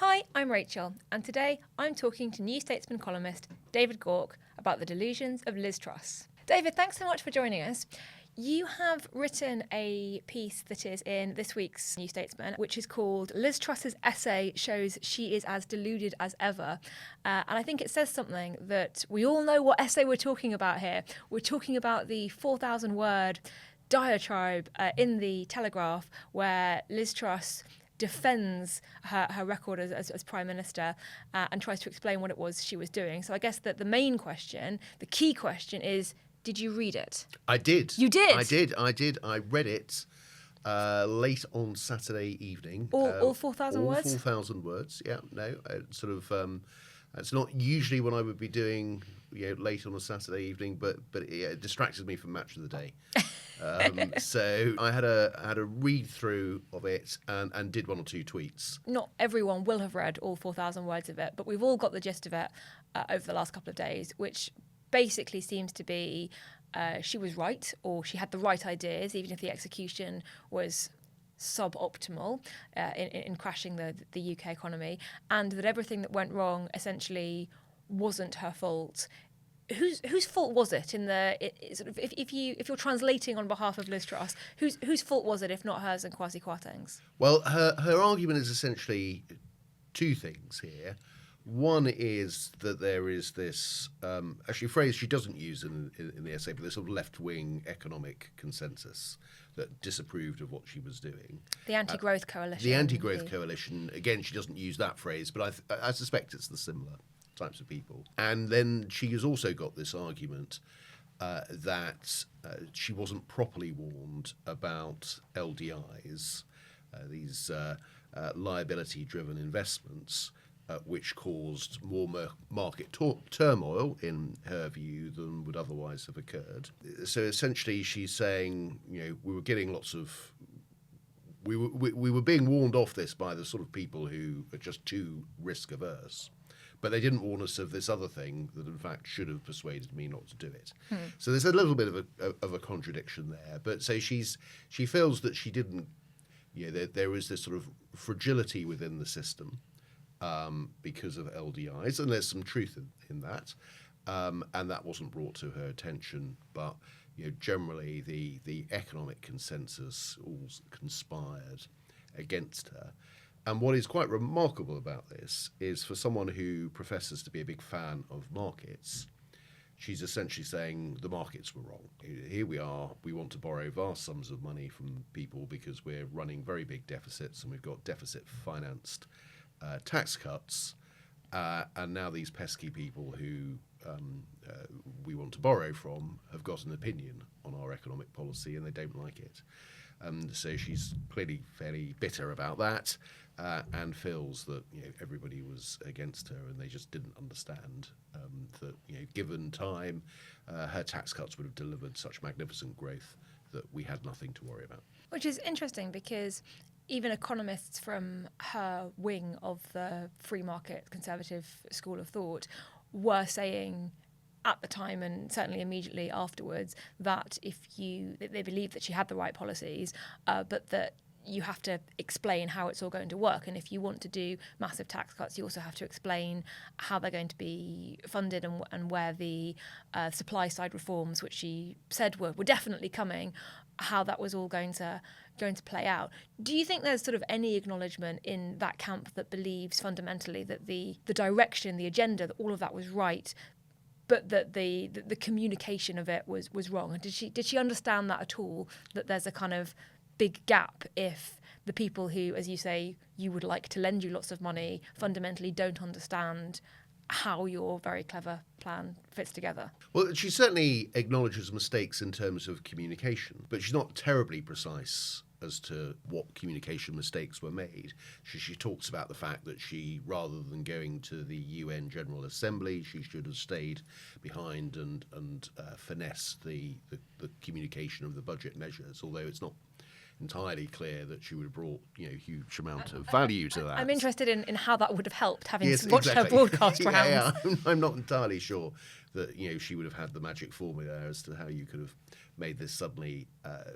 Hi, I'm Rachel, and today I'm talking to New Statesman columnist David Gauke about the delusions of Liz Truss. David, thanks so much for joining us. You have written a piece that is in this week's New Statesman, which is called Liz Truss's essay shows she is as deluded as ever. And I think it says something that we all know what essay we're talking about here. We're talking about the 4,000 word diatribe in the Telegraph where Liz Truss defends her record as Prime Minister and tries to explain what it was she was doing. So I guess that the main question, the key question is, did you read it? I did. You did? I did. I read it late on Saturday evening. All 4,000 words? All 4,000 words, yeah. No, it's not usually what I would be doing late on a Saturday evening, but it distracted me from Match of the Day. So I had a read through of it and did one or two tweets. Not everyone will have read all 4,000 words of it, but we've all got the gist of it over the last couple of days, which basically seems to be she was right, or she had the right ideas, even if the execution was suboptimal in crashing the UK economy, and that everything that went wrong essentially wasn't her fault. Whose fault was it if you're translating on behalf of Liz Truss? Whose fault was it if not hers and Kwasi Kwarteng's? Well, her argument is essentially two things here. One is that there is this actually phrase she doesn't use in the essay, but this sort of left-wing economic consensus that disapproved of what she was doing. The anti-growth coalition. The anti-growth coalition. Again, she doesn't use that phrase, but I suspect it's the similar types of people. And then she has also got this argument that she wasn't properly warned about LDIs, these liability-driven investments, which caused more market turmoil, in her view, than would otherwise have occurred. So essentially she's saying, we were getting lots of... We were being warned off this by the sort of people who are just too risk-averse. But they didn't warn us of this other thing that, in fact, should have persuaded me not to do it. So there's a little bit of a contradiction there. But so she feels that she didn't... there is this sort of fragility within the system because of LDIs, and there's some truth in that. And that wasn't brought to her attention. But generally, the economic consensus all conspired against her. And what is quite remarkable about this is, for someone who professes to be a big fan of markets, she's essentially saying the markets were wrong. Here we are, we want to borrow vast sums of money from people because we're running very big deficits and we've got deficit-financed tax cuts. And now these pesky people who we want to borrow from have got an opinion on our economic policy and they don't like it. So she's clearly fairly bitter about that. And feels that everybody was against her and they just didn't understand that given time, her tax cuts would have delivered such magnificent growth that we had nothing to worry about. Which is interesting because even economists from her wing of the free market conservative school of thought were saying at the time and certainly immediately afterwards that they believed that she had the right policies, but that you have to explain how it's all going to work. And if you want to do massive tax cuts, you also have to explain how they're going to be funded and where the supply side reforms, which she said were definitely coming, how that was all going to play out. Do you think there's sort of any acknowledgement in that camp that believes fundamentally that the direction, the agenda, that all of that was right, but that the communication of it was wrong? And did she understand that at all, that there's a kind of big gap if the people who, as you say, you would like to lend you lots of money, fundamentally don't understand how your very clever plan fits together? Well, she certainly acknowledges mistakes in terms of communication, but she's not terribly precise as to what communication mistakes were made. She talks about the fact that she, rather than going to the UN General Assembly, she should have stayed behind and finessed the communication of the budget measures, although it's not entirely clear that she would have brought huge amount of value to that. I'm interested in how that would have helped, having Yes, watched exactly. her broadcast rounds. Yeah, I'm not entirely sure that she would have had the magic formula as to how you could have made this suddenly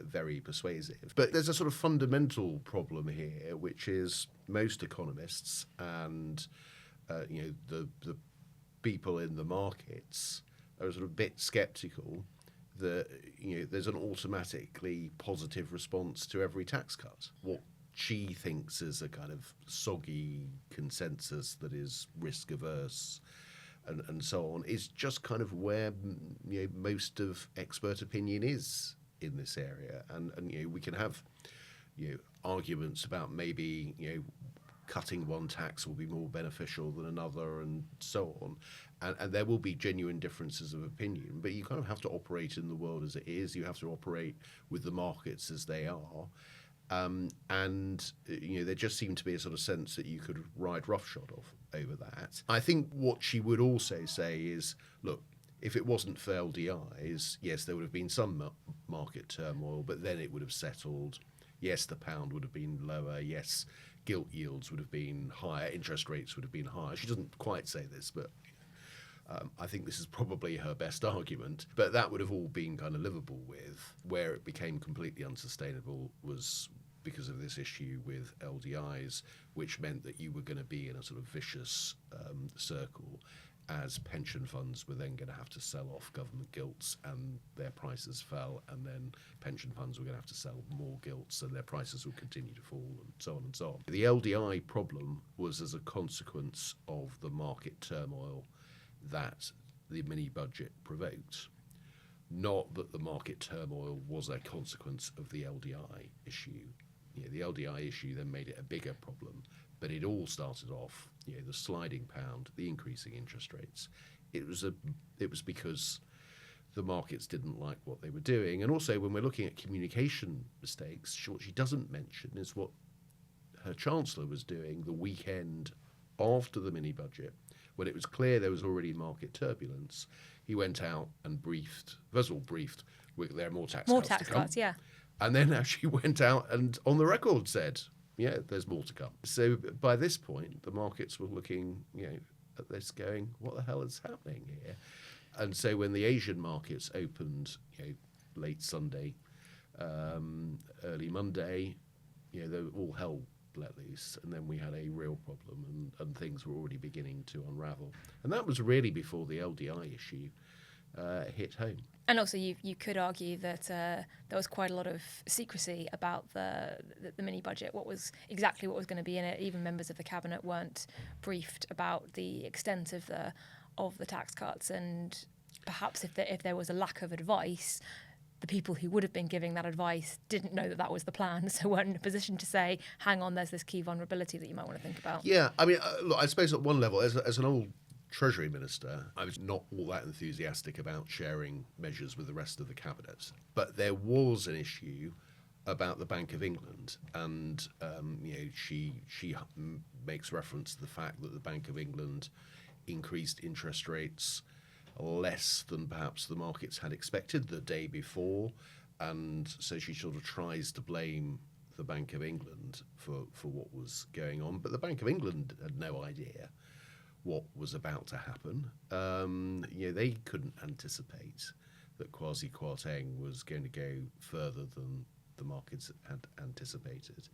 very persuasive. But there's a sort of fundamental problem here, which is most economists and the people in the markets are sort of a bit sceptical that there's an automatically positive response to every tax cut. What she thinks is a kind of soggy consensus that is risk averse and so on is just kind of where most of expert opinion is in this area, and we can have arguments about maybe cutting one tax will be more beneficial than another and so on, and there will be genuine differences of opinion, but you kind of have to operate in the world as it is. You have to operate with the markets as they are. And there just seemed to be a sort of sense that you could ride roughshod over that. I think what she would also say is, look, if it wasn't for LDIs, yes, there would have been some market turmoil, but then it would have settled. Yes, the pound would have been lower. Yes, gilt yields would have been higher. Interest rates would have been higher. She doesn't quite say this, but I think this is probably her best argument. But that would have all been kind of livable with. Where it became completely unsustainable was because of this issue with LDIs, which meant that you were going to be in a sort of vicious circle, as pension funds were then going to have to sell off government gilts and their prices fell, and then pension funds were going to have to sell more gilts and their prices would continue to fall, and so on and so on. The LDI problem was as a consequence of the market turmoil that the mini-budget provoked, not that the market turmoil was a consequence of the LDI issue. The LDI issue then made it a bigger problem, but it all started off, the sliding pound, the increasing interest rates. It was because the markets didn't like what they were doing. And also, when we're looking at communication mistakes, what she doesn't mention is what her Chancellor was doing the weekend after the mini-budget, when it was clear there was already market turbulence. He went out and briefed, there are more tax cuts. More tax cuts, yeah. And then actually went out and on the record said, yeah, there's more to come. So by this point, the markets were looking, at this going, what the hell is happening here? And so when the Asian markets opened, late Sunday, early Monday, all hell let loose, and then we had a real problem, and things were already beginning to unravel. And that was really before the LDI issue hit home. And also, you could argue that there was quite a lot of secrecy about the mini budget. What was going to be in it? Even members of the cabinet weren't briefed about the extent of the tax cuts, and perhaps if there was a lack of advice, the people who would have been giving that advice didn't know that was the plan, so weren't in a position to say, "Hang on, there's this key vulnerability that you might want to think about." Yeah, I mean, look, I suppose at one level, as an old Treasury Minister, I was not all that enthusiastic about sharing measures with the rest of the cabinet. But there was an issue about the Bank of England, and she makes reference to the fact that the Bank of England increased interest rates less than perhaps the markets had expected the day before, and so she sort of tries to blame the Bank of England for what was going on. But the Bank of England had no idea what was about to happen. They couldn't anticipate that Kwasi Kwarteng was going to go further than the markets had anticipated.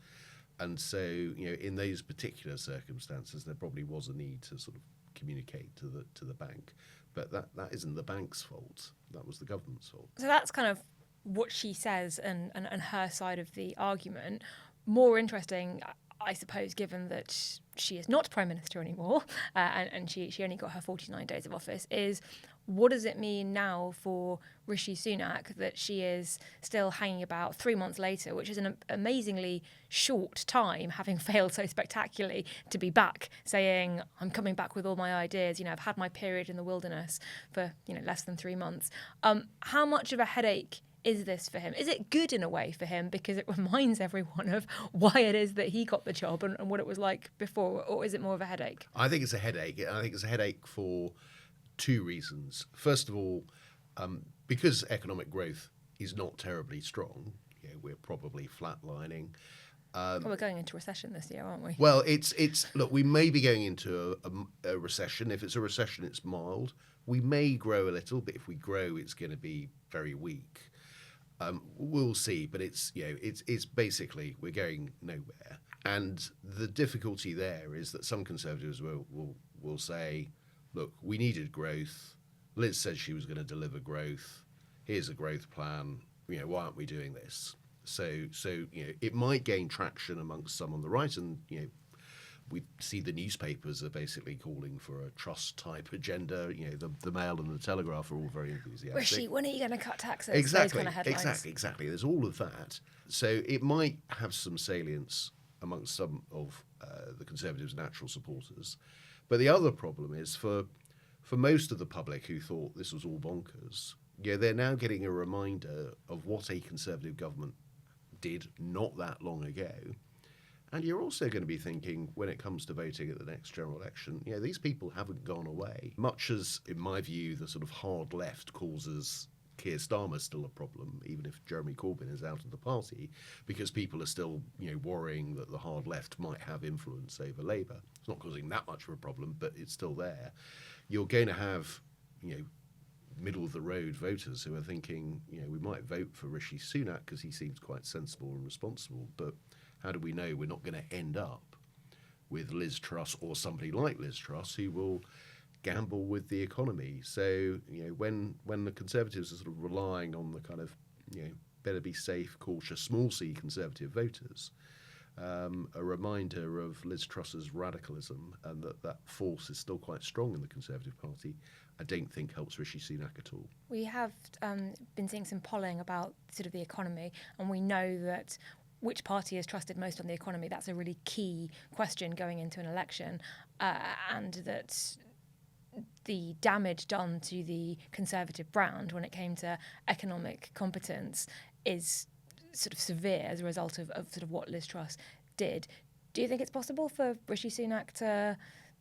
And so, in those particular circumstances, there probably was a need to sort of communicate to the bank. But that isn't the bank's fault. That was the government's fault. So that's kind of what she says and her side of the argument. More interesting, I suppose, given that she is not Prime Minister anymore, and she only got her 49 days of office, is what does it mean now for Rishi Sunak that she is still hanging about 3 months later, which is an amazingly short time, having failed so spectacularly, to be back saying, I'm coming back with all my ideas, I've had my period in the wilderness for less than 3 months. How much of a headache is this for him? Is it good in a way for him because it reminds everyone of why it is that he got the job and what it was like before, or is it more of a headache? I think it's a headache. I think it's a headache for two reasons. First of all, because economic growth is not terribly strong, we're probably flatlining. Well, we're going into recession this year, aren't we? Well, it's look, we may be going into a recession. If it's a recession, it's mild. We may grow a little, but if we grow, it's going to be very weak. We'll see, but it's basically we're going nowhere. And the difficulty there is that some Conservatives will say, look, we needed growth. Liz said she was going to deliver growth. Here's a growth plan. Why aren't we doing this? So it might gain traction amongst some on the right, and we see the newspapers are basically calling for a Truss-type agenda. The Mail and the Telegraph are all very enthusiastic. Rishi, when are you going to cut taxes? Exactly, Those kind of headlines. exactly. There's all of that. So it might have some salience amongst some of the Conservatives' natural supporters. But the other problem is for most of the public who thought this was all bonkers, they're now getting a reminder of what a Conservative government did not that long ago. And you're also going to be thinking, when it comes to voting at the next general election, these people haven't gone away. Much as, in my view, the sort of hard left causes Keir Starmer still a problem, even if Jeremy Corbyn is out of the party, because people are still, worrying that the hard left might have influence over Labour. It's not causing that much of a problem, but it's still there. You're going to have, middle of the road voters who are thinking, we might vote for Rishi Sunak because he seems quite sensible and responsible, but how do we know we're not going to end up with Liz Truss or somebody like Liz Truss who will gamble with the economy? So, when the Conservatives are sort of relying on the kind of, better be safe, cautious, small c Conservative voters, a reminder of Liz Truss's radicalism and that force is still quite strong in the Conservative Party, I don't think helps Rishi Sunak at all. We have been seeing some polling about sort of the economy, and we know that which party is trusted most on the economy. That's a really key question going into an election, and that the damage done to the Conservative brand when it came to economic competence is sort of severe as a result of sort of what Liz Truss did. Do you think it's possible for Rishi Sunak to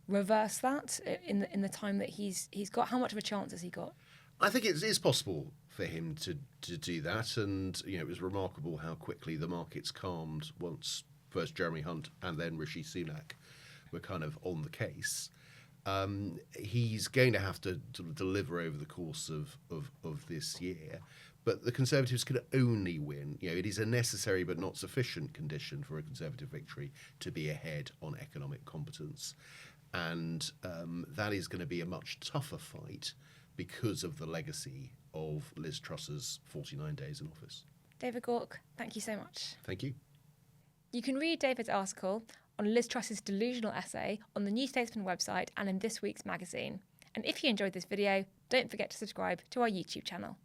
reverse that in the time that he's got? How much of a chance has he got? I think it is possible for him to do that, and it was remarkable how quickly the markets calmed once first Jeremy Hunt and then Rishi Sunak were kind of on the case. He's going to have to sort of deliver over the course of this year, but the Conservatives can only win. It is a necessary but not sufficient condition for a Conservative victory to be ahead on economic competence. And that is going to be a much tougher fight because of the legacy of Liz Truss's 49 days in office. David Gauke, thank you so much. Thank you. You can read David's article on Liz Truss's Delusional essay on the New Statesman website and in this week's magazine. And if you enjoyed this video, don't forget to subscribe to our YouTube channel.